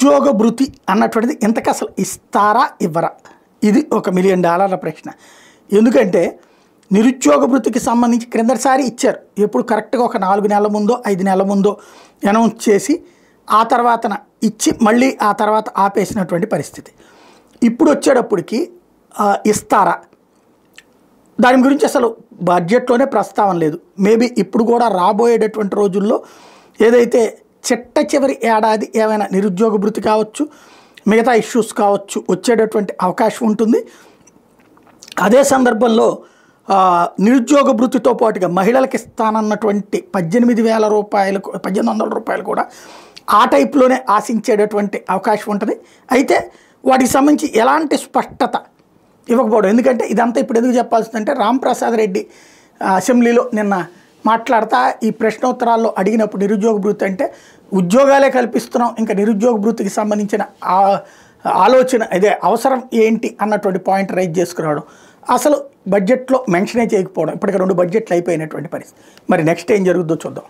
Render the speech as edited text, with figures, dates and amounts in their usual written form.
నిరుద్యోగ భృతి అన్నటువంటిది ఇంతకు అసలు ఇస్తారా ఇవ్వరా, ఇది ఒక $1 మిలియన్ ప్రశ్న. ఎందుకంటే నిరుద్యోగ భృతికి సంబంధించి క్రిందసారి ఇచ్చారు, ఎప్పుడు కరెక్ట్గా ఒక 4 నెలల ముందో 5 నెలల ముందో అనౌన్స్ చేసి ఆ తర్వాతన ఇచ్చి మళ్ళీ ఆ తర్వాత ఆపేసినటువంటి పరిస్థితి. ఇప్పుడు వచ్చేటప్పటికి ఇస్తారా, దాని గురించి అసలు బడ్జెట్లోనే ప్రస్తావన లేదు. మేబీ ఇప్పుడు కూడా రాబోయేటటువంటి రోజుల్లో ఏదైతే చిట్ట చివరి ఏడాది ఏమైనా నిరుద్యోగ భృతి కావచ్చు, మిగతా ఇష్యూస్ కావచ్చు వచ్చేటటువంటి అవకాశం ఉంటుంది. అదే సందర్భంలో నిరుద్యోగ భృతితో పాటుగా మహిళలకు ఇస్తానన్నటువంటి 18,000 రూపాయలకు 1,800 రూపాయలు కూడా ఆ టైప్లోనే ఆశించేటటువంటి అవకాశం ఉంటుంది. అయితే వాటికి సంబంధించి ఎలాంటి స్పష్టత ఇవ్వకపోవడం, ఎందుకంటే ఇదంతా ఇప్పుడు ఎందుకు చెప్పాల్సిందంటే రాంప్రసాద్ రెడ్డి అసెంబ్లీలో నిన్న మాట్లాడతా ఈ ప్రశ్నోత్తరాల్లో అడిగినప్పుడు నిరుద్యోగ భృతి అంటే ఉద్యోగాలే కల్పిస్తున్నాం, ఇంకా నిరుద్యోగ భృతికి సంబంధించిన ఆలోచన ఇదే అవసరం ఏంటి అన్నటువంటి పాయింట్ రైజ్ చేసుకురావడం, అసలు బడ్జెట్లో మెన్షనే చేయకపోవడం. ఇప్పటికే 2 బడ్జెట్లు అయిపోయినటువంటి పరిస్థితి. మరి నెక్స్ట్ ఏం జరుగుతుందో చూద్దాం.